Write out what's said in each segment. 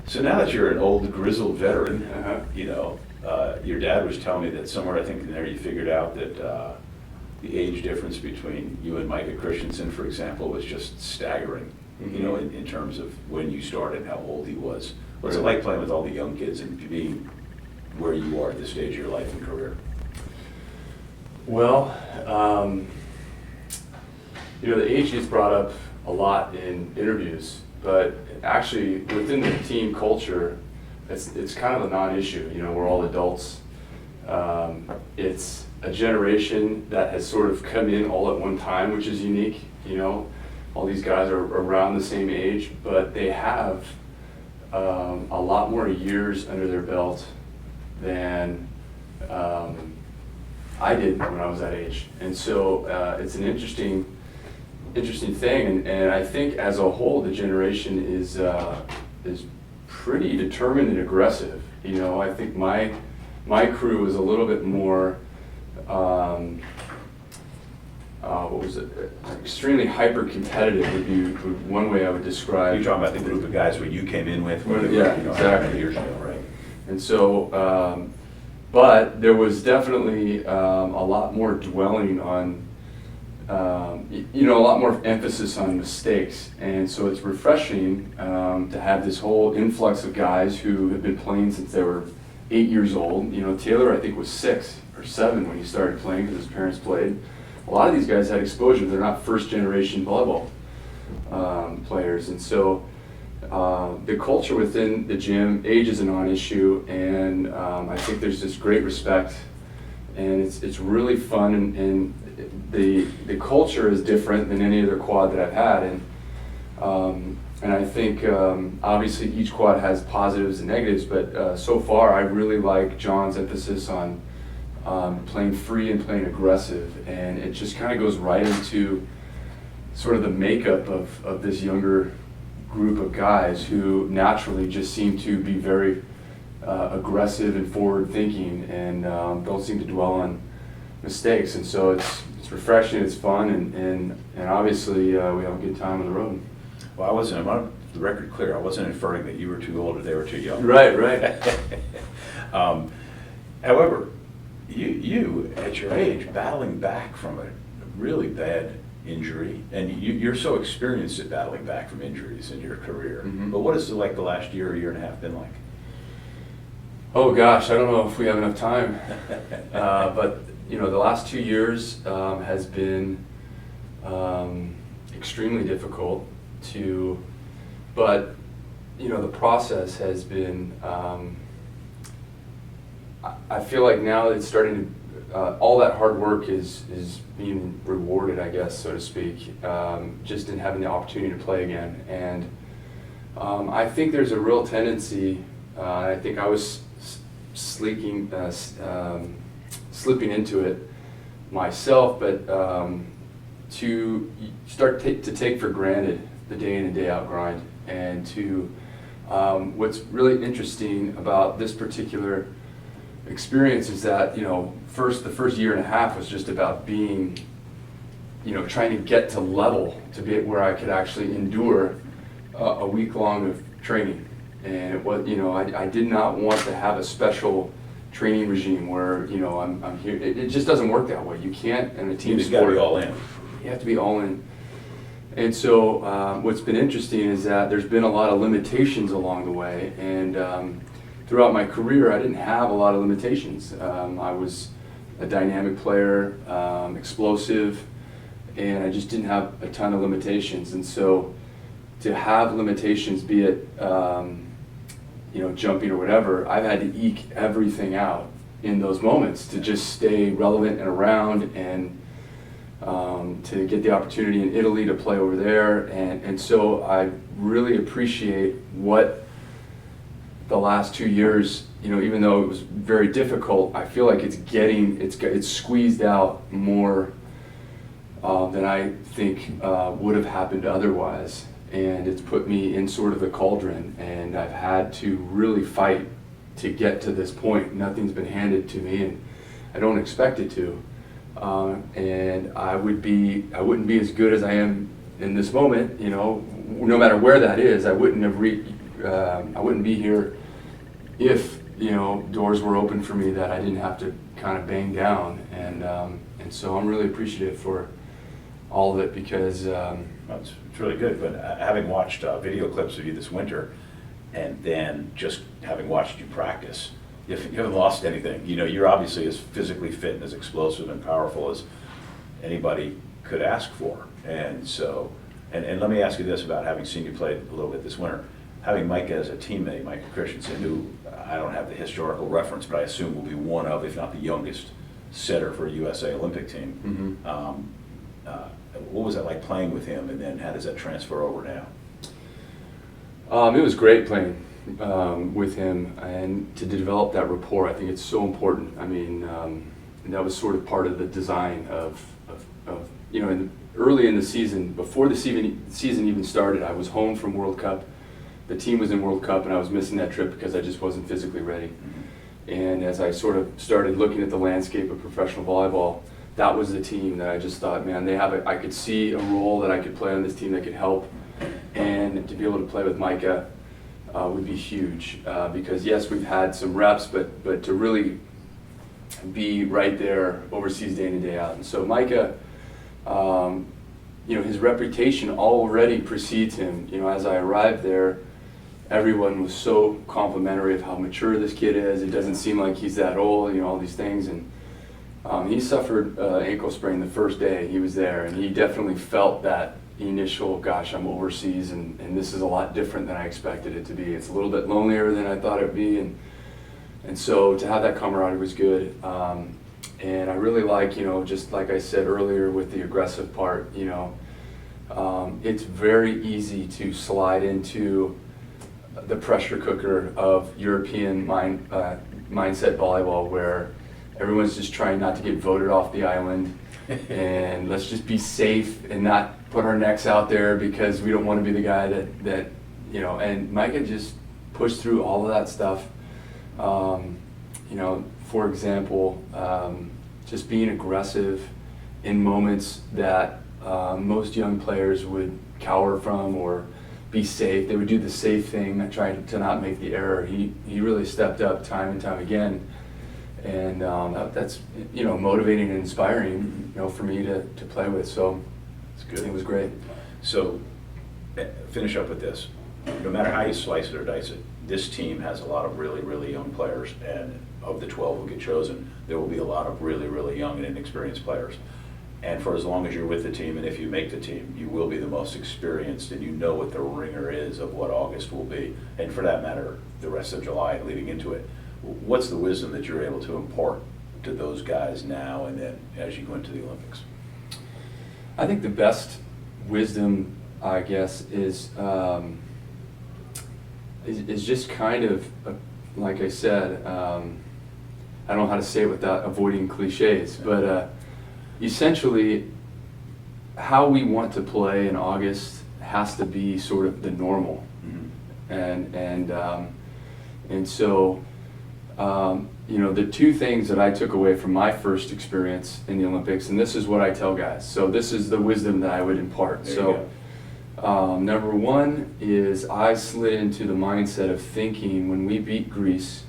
So now that you're an old grizzled veteran, Uh-huh. you know, your dad was telling me that somewhere, I think in there, you figured out that the age difference between you and Micah Christensen, for example, was just staggering, you know, in terms of when you started and how old he was. What's it like playing with all the young kids and being where you are at this stage of your life and career? Well, you know, the age gets brought up a lot in interviews, but actually within the team culture, it's kind of a non-issue. You know, we're all adults. It's a generation that has sort of come in all at one time, which is unique. You know, all these guys are around the same age, but they have a lot more years under their belt than I did when I was that age. And so it's an interesting thing, and I think as a whole the generation is pretty determined and aggressive. You know, I think my crew is a little bit more what was it? Extremely hyper competitive would be one way I would describe. You're talking about the group of guys what you came in with, when Yeah, you know, exactly. how many years ago, right? And so, but there was definitely a lot more dwelling on, you know, a lot more emphasis on mistakes. And so it's refreshing to have this whole influx of guys who have been playing since they were 8 years old. You know, Taylor, I think, was 6 or 7 when he started playing because his parents played. A lot of these guys had exposure. They're not first-generation volleyball players. And so the culture within the gym, age is a non-issue, and I think there's this great respect, and it's really fun, and the culture is different than any other quad that I've had, and I think obviously each quad has positives and negatives, but so far I really like John's emphasis on playing free and playing aggressive, and it just kind of goes right into sort of the makeup of this younger group of guys who naturally just seem to be very aggressive and forward thinking, and don't seem to dwell on mistakes. And so it's refreshing, it's fun, and obviously we have a good time on the road. Well, I want the record clear, I wasn't inferring that you were too old or they were too young. Right. However, you at your age, battling back from a really bad injury, and you're so experienced at battling back from injuries in your career. Mm-hmm. But what is it like the last year and a half been like? Oh gosh, I don't know if we have enough time. But you know, the last 2 years has been extremely difficult but you know, the process has been, I feel like now it's starting to, all that hard work is being rewarded, I guess, so to speak, just in having the opportunity to play again. And I think there's a real tendency, I think I was slipping into it myself, but to start to take for granted the day in and day out grind, and to what's really interesting about this particular experience is that, you know, the first year and a half was just about being, you know, trying to get to level to be where I could actually endure a week long of training. And it was, you know, I did not want to have a special training regime where, you know, I'm here. It just doesn't work that way. You can't, in a team You just sport, got to be all in. you have to be all in. And so what's been interesting is that there's been a lot of limitations along the way, and throughout my career I didn't have a lot of limitations. I was a dynamic player, explosive, and I just didn't have a ton of limitations. And so to have limitations, be it you know, jumping or whatever, I've had to eke everything out in those moments to just stay relevant and around, and to get the opportunity in Italy to play over there. And so I really appreciate what the last 2 years, you know, even though it was very difficult, I feel like it's squeezed out more than I think would have happened otherwise. And it's put me in sort of the cauldron, and I've had to really fight to get to this point. Nothing's been handed to me, and I don't expect it to. And I wouldn't be as good as I am in this moment, you know, no matter where that is. I wouldn't have I wouldn't be here if, you know, doors were open for me that I didn't have to kind of bang down. And so I'm really appreciative for all of it because Well, it's really good, but having watched video clips of you this winter, and then just having watched you practice, you haven't lost anything. You know, you're obviously as physically fit and as explosive and powerful as anybody could ask for. And so, and let me ask you this about having seen you play a little bit this winter. Having Micah as a teammate, Micah Christensen, who I don't have the historical reference, but I assume will be one of, if not the youngest, setter for a USA Olympic team. What was that like playing with him, and then how does that transfer over now? It was great playing with him and to develop that rapport. I think it's so important. I mean, that was sort of part of the design of you know, early in the season, before the season even started, I was home from World Cup. The team was in World Cup, and I was missing that trip because I just wasn't physically ready. And as I sort of started looking at the landscape of professional volleyball, that was the team that I just thought, man, I could see a role that I could play on this team that could help. And to be able to play with Micah would be huge because yes, we've had some reps, but to really be right there overseas day in and day out. And so Micah, you know, his reputation already precedes him. You know, as I arrived there, everyone was so complimentary of how mature this kid is. It doesn't seem like he's that old, you know, all these things. And he suffered ankle sprain the first day he was there, and he definitely felt that initial, gosh, I'm overseas, and this is a lot different than I expected it to be. It's a little bit lonelier than I thought it would be, and so to have that camaraderie was good. And I really like, you know, just like I said earlier with the aggressive part, you know, it's very easy to slide into the pressure cooker of European mindset volleyball where everyone's just trying not to get voted off the island and let's just be safe and not put our necks out there because we don't want to be the guy that you know, and Micah just pushed through all of that stuff. You know, for example, just being aggressive in moments that most young players would cower from or be safe. They would do the safe thing, trying to not make the error. He really stepped up time and time again. And that's, you know, motivating and inspiring, you know, for me to play with. So It's good. It was great. So finish up with this. No matter how you slice it or dice it, this team has a lot of really, really young players, and of the 12 who get chosen, there will be a lot of really, really young and inexperienced players. And for as long as you're with the team, and if you make the team, you will be the most experienced, and you know what the ringer is of what August will be, and for that matter, the rest of July leading into it. What's the wisdom that you're able to impart to those guys now and then as you go into the Olympics? I think the best wisdom, I guess, is just kind of, like I said, I don't know how to say it without avoiding cliches, but essentially how we want to play in August has to be sort of the normal. Mm-hmm. And so you know, the two things that I took away from my first experience in the Olympics, and this is what I tell guys, so this is the wisdom that I would impart. Number one is I slid into the mindset of thinking when we beat Greece,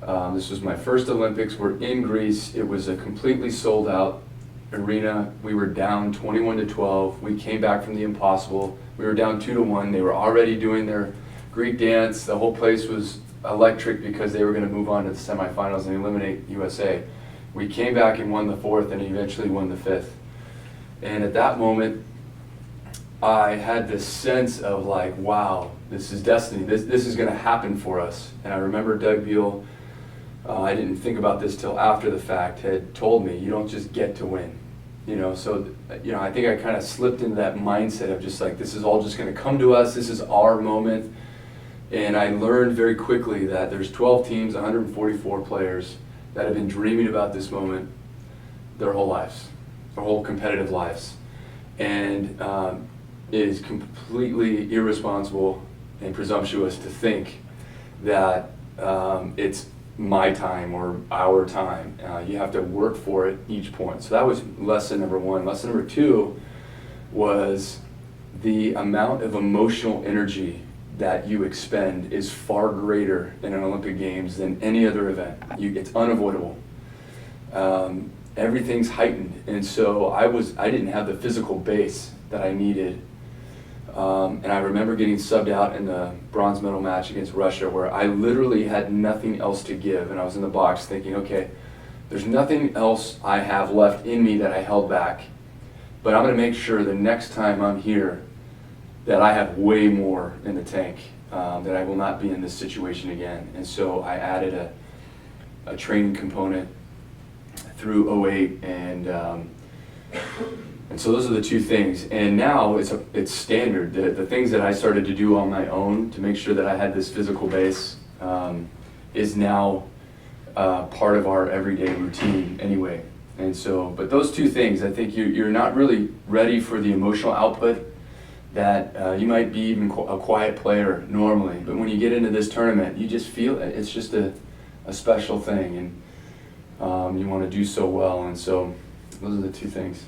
this was my first Olympics, we're in Greece, it was a completely sold out arena, we were down 21-12, we came back from the impossible, we were down 2-1, they were already doing their Greek dance, the whole place was electric because they were going to move on to the semifinals and eliminate USA. We came back and won the fourth and eventually won the fifth. And at that moment, I had this sense of like, wow, this is destiny. This is going to happen for us. And I remember Doug Beal, I didn't think about this till after the fact, had told me, you don't just get to win. You know, so, you know, I think I kind of slipped into that mindset of just like, this is all just going to come to us. This is our moment. And I learned very quickly that there's 12 teams, 144 players that have been dreaming about this moment their whole lives, their whole competitive lives. And it is completely irresponsible and presumptuous to think that it's my time or our time. You have to work for it each point. So that was lesson number one. Lesson number two was the amount of emotional energy that you expend is far greater in an Olympic Games than any other event. It's unavoidable. Everything's heightened, and so I didn't have the physical base that I needed. And I remember getting subbed out in the bronze medal match against Russia, where I literally had nothing else to give, and I was in the box thinking, okay, there's nothing else I have left in me that I held back, but I'm going to make sure the next time I'm here that I have way more in the tank, that I will not be in this situation again. And so I added a training component through 08, and so those are the two things. And now it's standard. The things that I started to do on my own to make sure that I had this physical base is now part of our everyday routine anyway. And so, but those two things, I think you're not really ready for the emotional output that you might be even a quiet player normally. But when you get into this tournament, you just feel it. It's just a special thing, and you want to do so well. And so those are the two things.